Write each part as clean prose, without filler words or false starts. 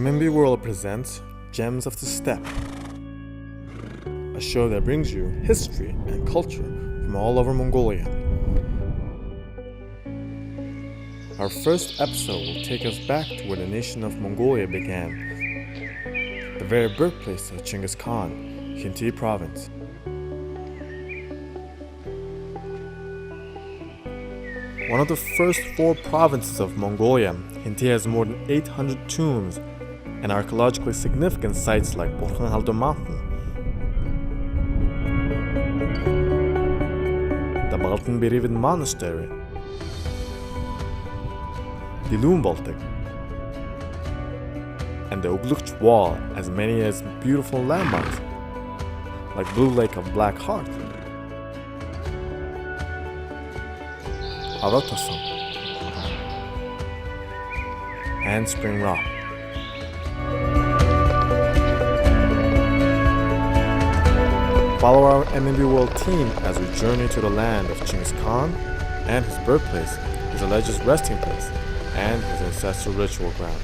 MMB World presents Gems of the Steppe, a show that brings you history and culture from all over Mongolia. Our first episode will take us back to where the nation of Mongolia began, the very birthplace of Genghis Khan, Khinty province. One of the first 4 provinces of Mongolia, Khinty has more than 800 tombs and archaeologically significant sites like Borkhanhaldo Mountain, the Baltan-Berivid Monastery, the Baltic, and the Uglukch Wall, as many as beautiful landmarks like Blue Lake of Black Heart, Arotasam, and Spring Rock. Follow our MMB World team as we journey to the land of Genghis Khan and his birthplace, his alleged resting place, and his ancestral ritual ground.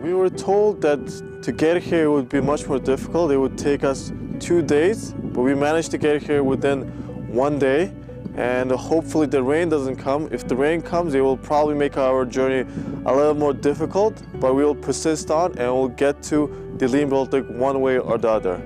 We were told that to get here would be much more difficult. It would take us 2 days, but we managed to get here within 1 day. And hopefully the rain doesn't come. If the rain comes, it will probably make our journey a little more difficult, but we will persist on and we'll get to the Baltic one way or the other.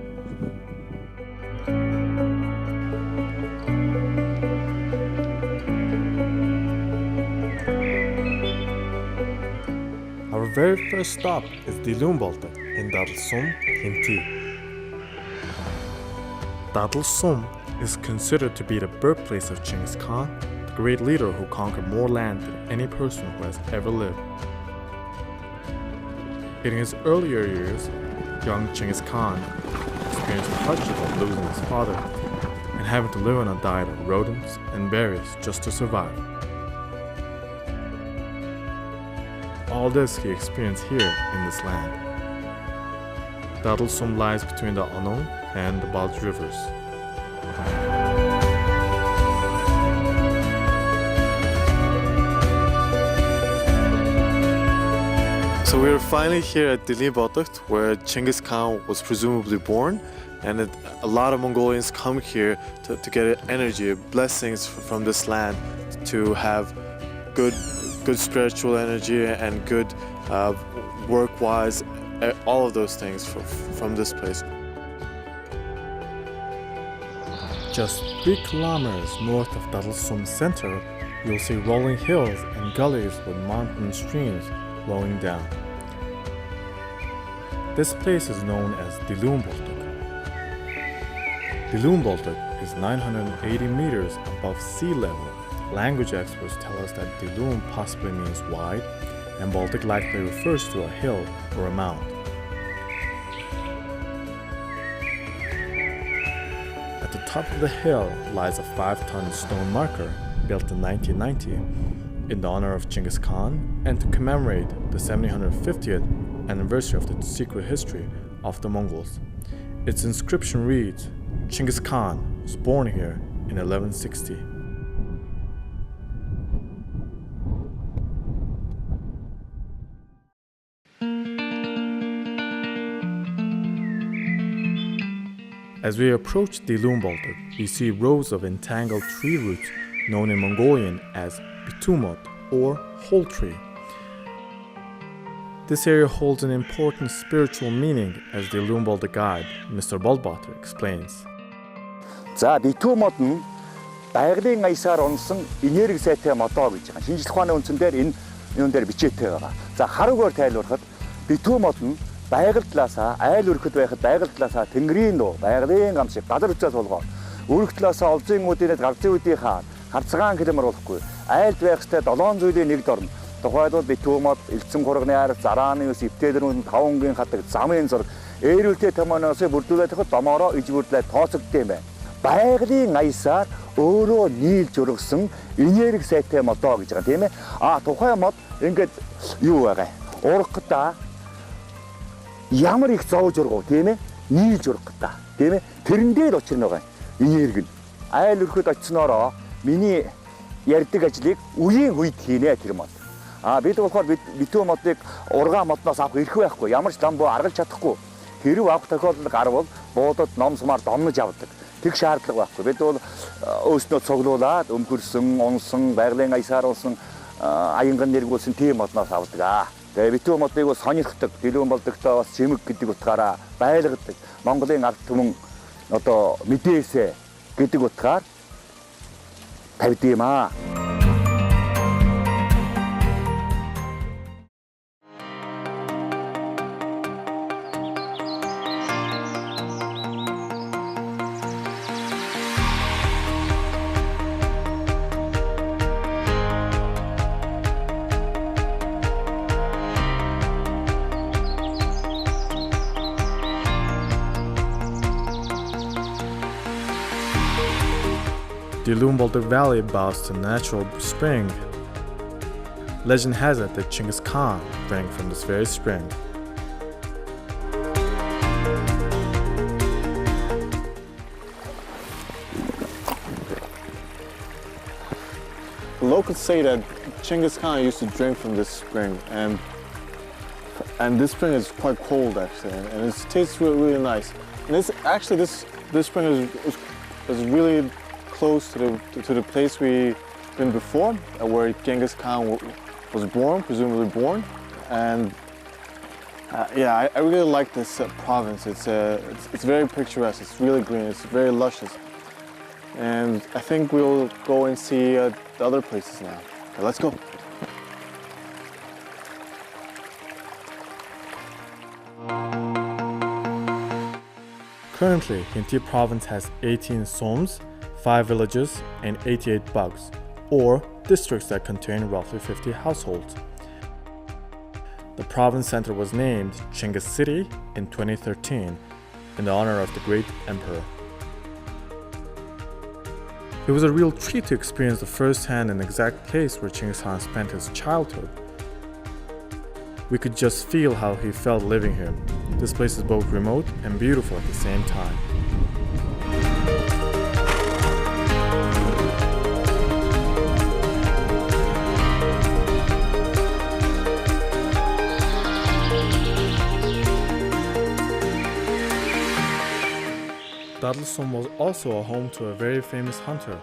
Our very first stop is the Baltic in Dadelsum, Khinty. Dadelsum is considered to be the birthplace of Genghis Khan, the great leader who conquered more land than any person who has ever lived. In his earlier years, young Genghis Khan experienced the hardship of losing his father and having to live on a diet of rodents and berries just to survive. All this he experienced here in this land. Dadelsum lies between the Anong and the Bald rivers. So we're finally here at Baltic, where Genghis Khan was presumably born, and a lot of Mongolians come here to get energy, blessings from this land, to have good spiritual energy and good work-wise, all of those things from this place. Just 3 kilometers north of Dadelsum center, you'll see rolling hills and gullies with mountain streams flowing down. This place is known as Baltic. Baltic is 980 meters above sea level. Language experts tell us that Dilum possibly means wide, and Baltic likely refers to a hill or a mound. At the top of the hill lies a 5-ton stone marker built in 1990 in the honor of Genghis Khan and to commemorate the 750th anniversary of the secret history of the Mongols. Its inscription reads, "Genghis Khan was born here in 1160. As we approach Baltic, we see rows of entangled tree roots known in Mongolian as bitumot or whole tree. This area holds an important spiritual meaning, as the Baltic guide, Mr. Baldbatter, explains. За bitumot은 байгалийн аясаар унсан энерги сайтай модоо гэж байгаа. Шинжлэх ухааны үндсэн дээр энэ юун дээр бичээтэй байгаа. За харуугаар тайлбарлахад bitumot нь байгаль талаасаа айл өрхөд байхад байгаль талаасаа тэнгэрийн дуу байгалийн гам шиг газар үцээс болгоо. Өрх талаасаа олзын үүдээс гарцын үүдийнхаа харцгаан хэлмэр болохгүй. Айлд байх ёстой 7 зүйлийн нэгд орно. Тухайлбал bitumot, элцэн хурганы ард, зарааны ус, эвтэйдэрүүнд 5 өнгийн хатаг, замын зураг, ээрүүлтэй томооноос бүрдүүлээд хахад домоороо ижбүрлээд тооцогдсон юм байна. Байгалийн аясаар өөрөө нийлж өргөсөн энерги сайтай модоо гэж байгаа тийм ээ. Тухайн мод ингээд юу байгаа? Ургахтаа ямар их зовж ургав тийм ээ. нийлж урах гэдэг. Тийм ээ? Тэрэндээ л учир нь байгаа энерги нь. Айл өрхөд очсноороо миний ярьдаг ажлыг үеийн үед хийнэ тэр мод. Бид болохоор битүү модыг ургаан модноос авах эрх байхгүй. Ямар ч ламбуу аргалж чадахгүй. Хэрэг авах тохиолдол гарвал буудад ном сумаар домнож авдаг. Тэг шаардлага байхгүй. Бид бол өөснөө цуглуулад өмхөрсөн, унсан, байгалийн аясаар унсан, аянган нэргүүлсэн тийм модноос авдаг. Тэгээ битүү модыг бас сонирхдаг, дэлгүүн болдогтой бас чимэг гэдэг утгаараа байлгадаг. Монголын ард түмэн одоо мэдээсэ гэдэг утгаар тавьдığım. The Uluwatu Valley boasts a natural spring. Legend has it that Genghis Khan drank from this very spring. The locals say that Genghis Khan used to drink from this spring, and this spring is quite cold actually, and it tastes really nice. And this spring is really close to the place we've been before, where Genghis Khan was born, presumably born. And yeah, I really like this province. It's very picturesque. It's really green. It's very luscious. And I think we'll go and see the other places now. Okay, let's go. Currently, Hinti province has 18 soms, 5 villages, and 88 bugs, or districts that contain roughly 50 households. The province center was named Chinggis City in 2013 in the honor of the great emperor. It was a real treat to experience the first-hand and exact place where Genghis Khan spent his childhood. We could just feel how he felt living here. This place is both remote and beautiful at the same time. Dadlusom was also a home to a very famous hunter.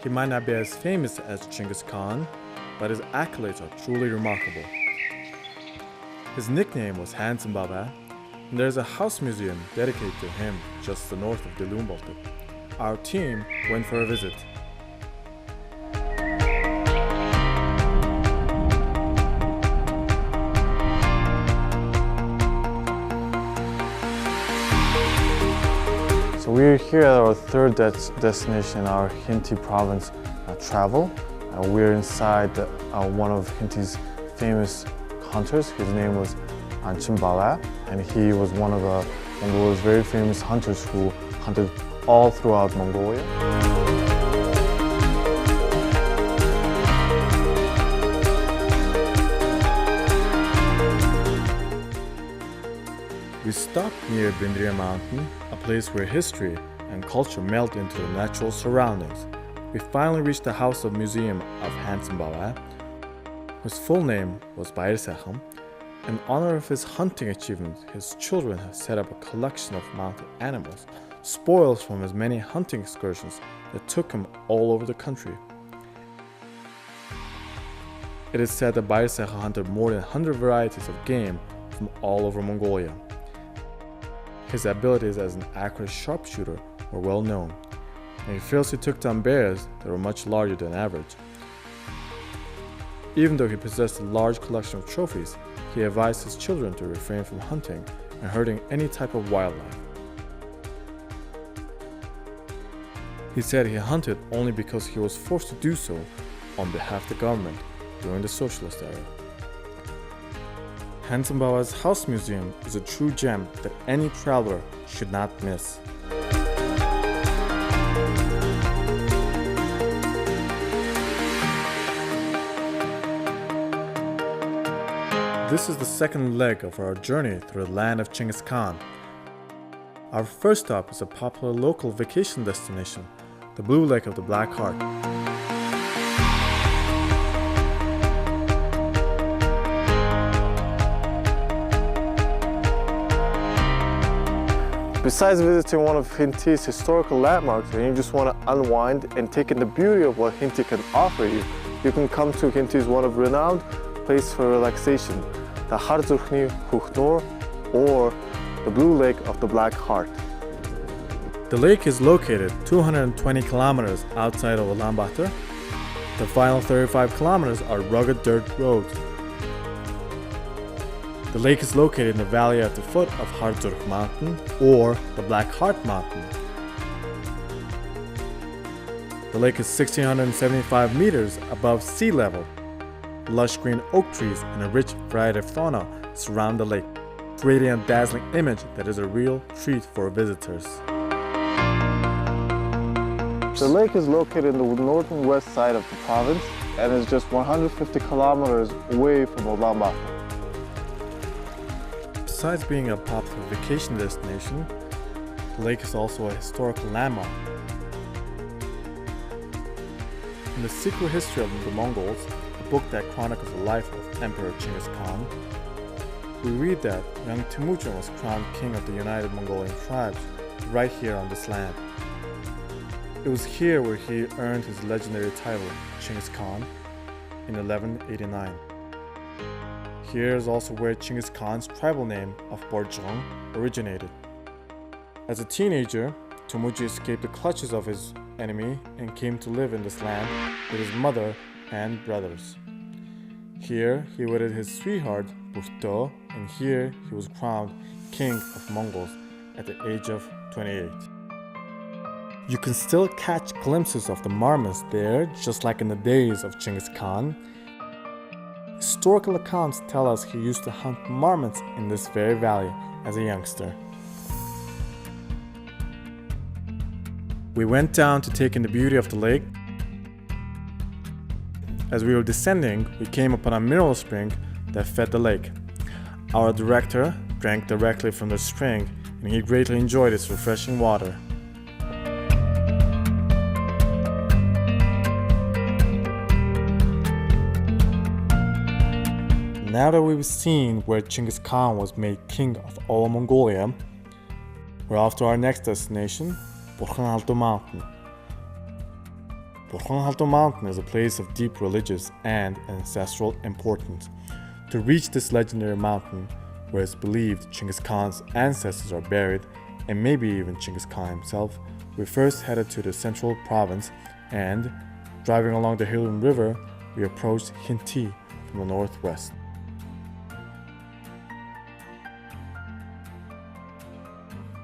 He might not be as famous as Genghis Khan, but his accolades are truly remarkable. His nickname was Handsome Baba, and there's a house museum dedicated to him just the north of Uluwatu. Our team went for a visit. So we're here at our third destination, our Hinti province travel. We're inside one of Hinti's famous hunters. His name was Chimbala, and he was one of Mongolia's very famous hunters who hunted all throughout Mongolia. We stopped near Bindriya Mountain, a place where history and culture melt into the natural surroundings. We finally reached the house of museum of Handsome Baba, whose full name was Bair Sechem. In honor of his hunting achievements, his children have set up a collection of mounted animals, spoils from his many hunting excursions that took him all over the country. It is said that Bair Sechem hunted more than 100 varieties of game from all over Mongolia. His abilities as an accurate sharpshooter were well known, and he fearlessly took down bears that were much larger than average. Even though he possessed a large collection of trophies, he advised his children to refrain from hunting and hurting any type of wildlife. He said he hunted only because he was forced to do so on behalf of the government during the socialist era. Handsome Baba's house museum is a true gem that any traveler should not miss. This is the second leg of our journey through the land of Genghis Khan. Our first stop is a popular local vacation destination, the Blue Lake of the Black Heart. Besides visiting one of Hinti's historical landmarks and you just want to unwind and take in the beauty of what Hinti can offer you, you can come to Hinti's one of renowned place for relaxation, the Harzurkhni Hukhnor, or the Blue Lake of the Black Heart. The lake is located 220 kilometers outside of Ulaanbaatar. The final 35 kilometers are rugged dirt roads. The lake is located in the valley at the foot of Harzurkh Mountain, or the Black Heart Mountain. The lake is 1,675 meters above sea level. Lush green oak trees and a rich variety of fauna surround the lake, creating a dazzling image that is a real treat for visitors. The lake is located in the north and west side of the province and is just 150 kilometers away from Ulaanbaatar. Besides being a popular vacation destination, the lake is also a historical landmark. In The Secret History of the Mongols, a book that chronicles the life of Emperor Genghis Khan, we read that young Temujin was crowned king of the United Mongolian Tribes right here on this land. It was here where he earned his legendary title, Genghis Khan, in 1189. Here is also where Genghis Khan's tribal name of Borjong originated. As a teenager, Temujin escaped the clutches of his enemy and came to live in this land with his mother and brothers. Here he wedded his sweetheart, Buhto, and here he was crowned king of Mongols at the age of 28. You can still catch glimpses of the marmots there, just like in the days of Genghis Khan. Historical accounts tell us he used to hunt marmots in this very valley as a youngster. We went down to take in the beauty of the lake. As we were descending, we came upon a mineral spring that fed the lake. Our director drank directly from the spring, and he greatly enjoyed its refreshing water. Now that we've seen where Genghis Khan was made king of all Mongolia, we're off to our next destination, Burkhanalto Mountain. Burkhanalto Mountain is a place of deep religious and ancestral importance. To reach this legendary mountain, where it's believed Genghis Khan's ancestors are buried, and maybe even Genghis Khan himself, we first headed to the central province and, driving along the Hilun River, we approached Hinti from the northwest.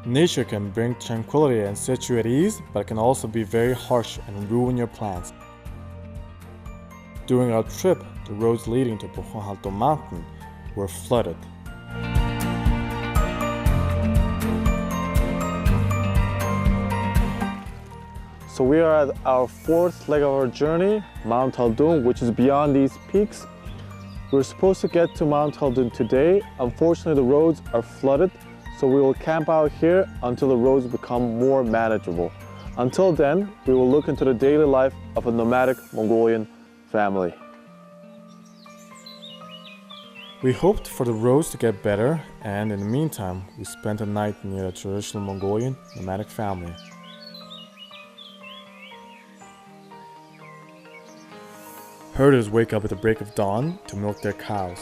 Nature can bring tranquility and set you at ease, but it can also be very harsh and ruin your plans. During our trip, the roads leading to Burkhanalto Mountain were flooded. So we are at our fourth leg of our journey, Mount Haldun, which is beyond these peaks. We were supposed to get to Mount Haldun today. Unfortunately, the roads are flooded, so we will camp out here until the roads become more manageable. Until then, we will look into the daily life of a nomadic Mongolian family. We hoped for the roads to get better, and in the meantime, we spent a night near a traditional Mongolian nomadic family. Herders wake up at the break of dawn to milk their cows.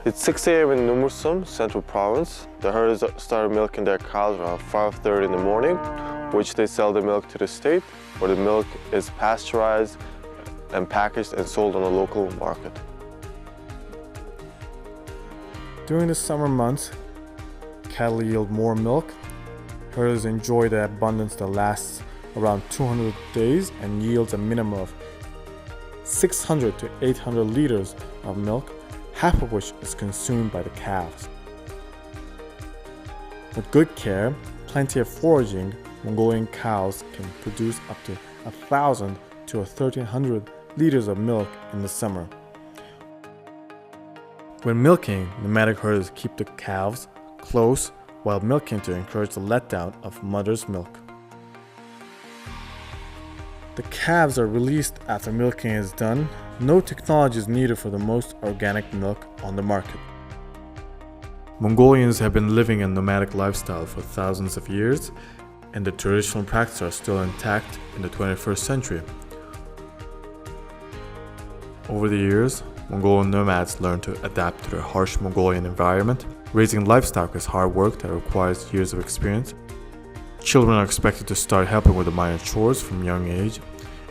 It's 6 a.m. in Numursum, Central Province. The herders started milking their cows around 5:30 in the morning, which they sell the milk to the state, where the milk is pasteurized and packaged and sold on a local market. During the summer months, cattle yield more milk. Herders enjoy the abundance that lasts around 200 days and yields a minimum of 600 to 800 liters of milk, half of which is consumed by the calves. With good care, plenty of foraging, Mongolian cows can produce up to 1,000 to 1,300 liters of milk in the summer. When milking, nomadic herders keep the calves close while milking to encourage the letdown of mother's milk. The calves are released after milking is done. No technology is needed for the most organic milk on the market. Mongolians have been living a nomadic lifestyle for thousands of years, and the traditional practices are still intact in the 21st century. Over the years, Mongolian nomads learned to adapt to their harsh Mongolian environment. Raising livestock is hard work that requires years of experience. Children are expected to start helping with the minor chores from a young age,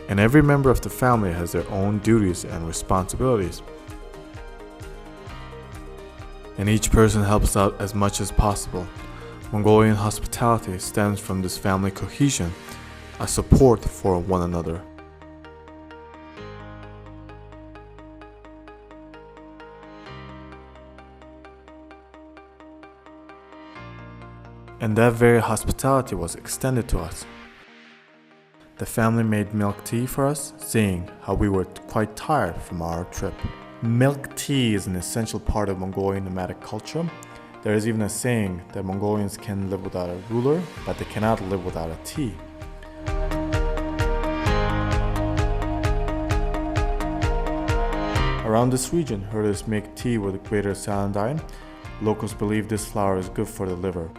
and every member of the family has their own duties and responsibilities. And each person helps out as much as possible. Mongolian hospitality stems from this family cohesion, a support for one another. And that very hospitality was extended to us. The family made milk tea for us, seeing how we were quite tired from our trip. Milk tea is an essential part of Mongolian nomadic culture. There is even a saying that Mongolians can live without a ruler, but they cannot live without a tea. Around this region, herders make tea with greater celandine. Locals believe this flower is good for the liver.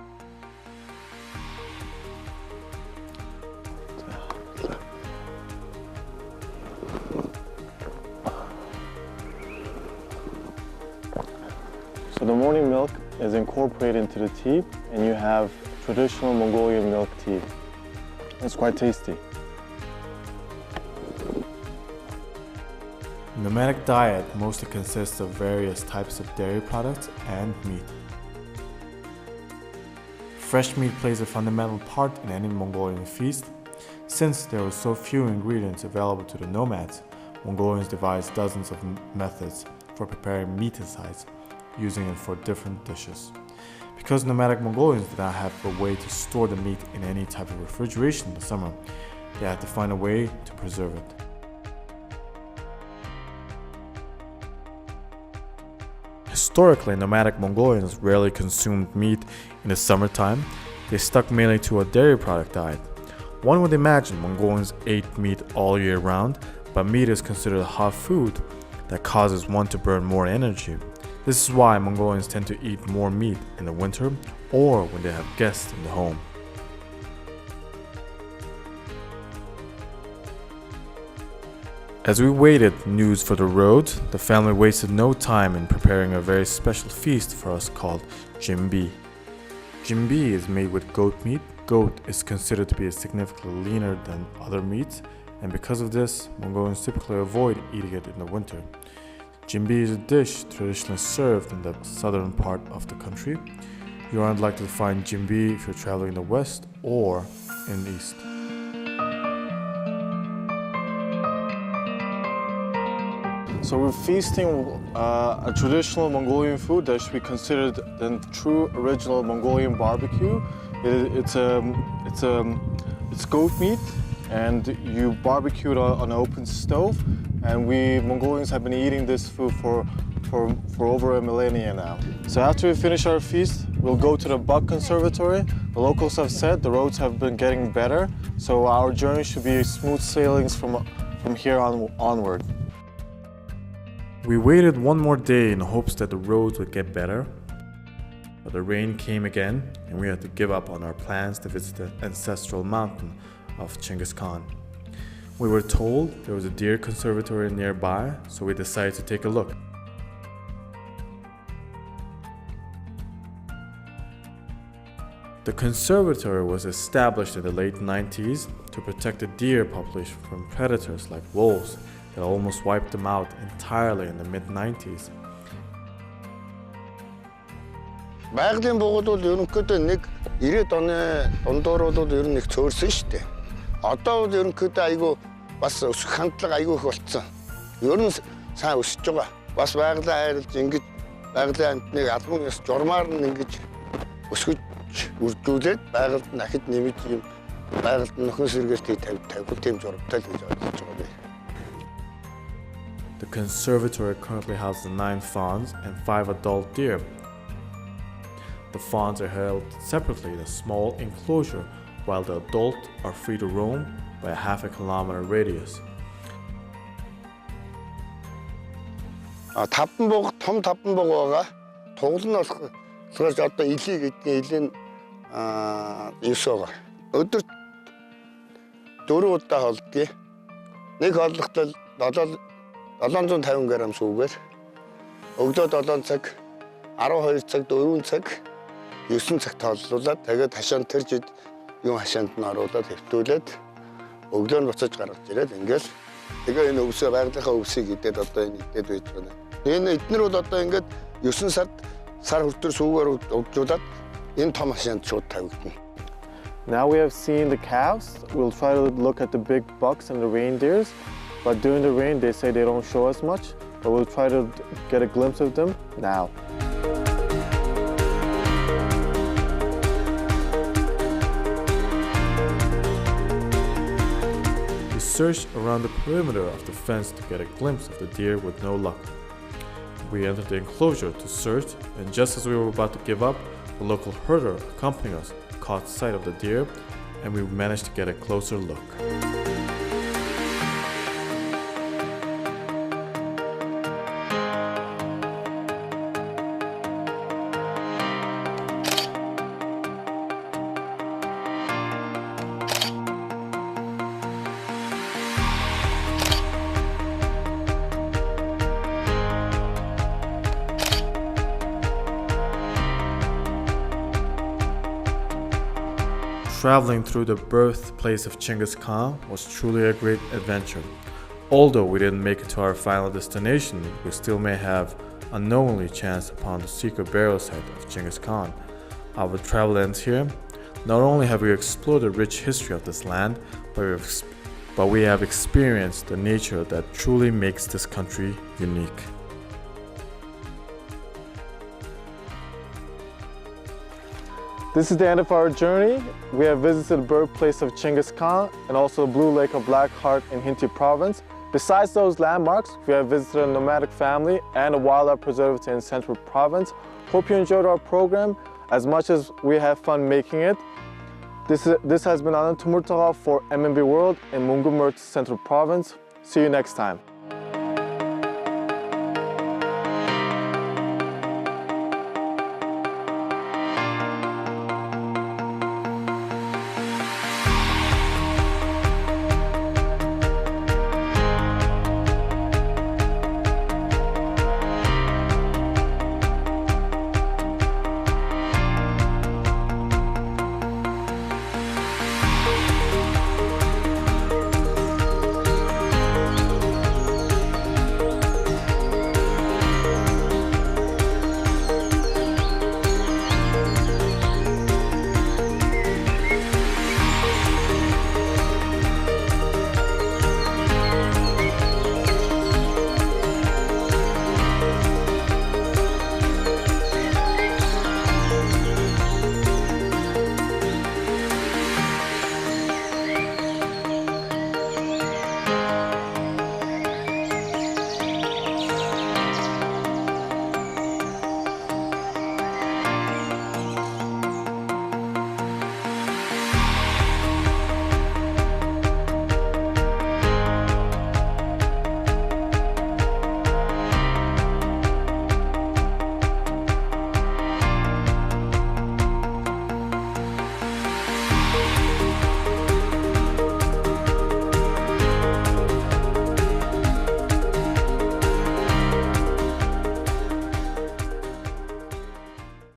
So the morning milk is incorporated into the tea, and you have traditional Mongolian milk tea. It's quite tasty. Nomadic diet mostly consists of various types of dairy products and meat. Fresh meat plays a fundamental part in any Mongolian feast. Since there were so few ingredients available to the nomads, Mongolians devised dozens of methods for preparing meat insides, using it for different dishes. Because nomadic Mongolians did not have a way to store the meat in any type of refrigeration in the summer, they had to find a way to preserve it. Historically, nomadic Mongolians rarely consumed meat in the summertime. They stuck mainly to a dairy product diet. One would imagine Mongolians ate meat all year round, but meat is considered a hot food that causes one to burn more energy. This is why Mongolians tend to eat more meat in the winter or when they have guests in the home. As we waited news for the road, the family wasted no time in preparing a very special feast for us called jimbi. Jimbi is made with goat meat. Goat is considered to be significantly leaner than other meats, and because of this, Mongolians typically avoid eating it in the winter. Jimbi is a dish traditionally served in the southern part of the country. You are unlikely to find jimbi if you're traveling in the west or in the east. So we're feasting a traditional Mongolian food that should be considered the true original Mongolian barbecue. It's goat meat, and you barbecue it on an open stove. And we Mongolians have been eating this food for over a millennia now. So after we finish our feast, we'll go to the Buck Conservatory. The locals have said the roads have been getting better, so our journey should be smooth sailings from here onward. We waited one more day in hopes that the roads would get better, but the rain came again, and we had to give up on our plans to visit the ancestral mountain of Genghis Khan. We were told there was a deer conservatory nearby, so we decided to take a look. The conservatory was established in the late 90s to protect the deer population from predators like wolves that almost wiped them out entirely in the mid-90s. Байгалийн буугууд бол ерөнхийдөө нэг 90-ад оны дундуур бол ер нь их цөөрсөн шүү дээ. Одоо бол ерөнхийдөө айгүй бас өсөх хандлага айгүй их болцсон. Ер нь сайн өсөж байгаа. Бас байгалийн хайрлж ингэж байгалийн амтныг албан ёс журмаар нь ингэж өсгөж үрдүүлээд байгальд дахид нэмж юм байгальд нөхөн сэргээлтийг тавьх тийм зурагтай л гэж ойлгож байгаа би. The conservatory currently houses 9 fawns and 5 adult deer. The fawns are held separately in a small enclosure, while the adults are free to roam by a half a kilometer radius. Том таван бог байгаа. Тугал нь болохоос одоо илий гэдгийг илийн 9 байгаа. Өдөрт 4 удаа холдгийг. Нэг холлогтой 750 г сүүгээр өглөө 7 цаг, 12 цаг, 4 цаг, 9 цагт холлуулаад тэгээд хашаанд тэр жид yung хашаанд нь оруулаад хэвтүүлээд өглөө нь буцаж гаргаж ирээд ингээл тэгээ энэ өвсөө байгалийнхаа өвсийг идээд одоо энэ идээд байж байна. Энэ эднэр бол одоо ингээд 9 сар хүртэр сүүгээр угжуулаад энэ том хашаанд шууд тавигдана. Now we have seen the cows. We'll try to look at the big bucks and the reindeers. But during the rain, they say they don't show us much. But we'll try to get a glimpse of them now. We searched around the perimeter of the fence to get a glimpse of the deer with no luck. We entered the enclosure to search, and just as we were about to give up, the local herder accompanying us caught sight of the deer, and we managed to get a closer look. Traveling through the birthplace of Genghis Khan was truly a great adventure. Although we didn't make it to our final destination, we still may have unknowingly chanced upon the secret burial site of Genghis Khan. Our travel ends here. Not only have we explored the rich history of this land, but we have experienced the nature that truly makes this country unique. This is the end of our journey. We have visited the birthplace of Genghis Khan and also the Blue Lake of Black Heart in Hinti province. Besides those landmarks, we have visited a nomadic family and a wildlife preserve in Central province. Hope you enjoyed our program as much as we have fun making it. This has been Anand Tumurtaga for MMB World in Mungumurt, Central province. See you next time.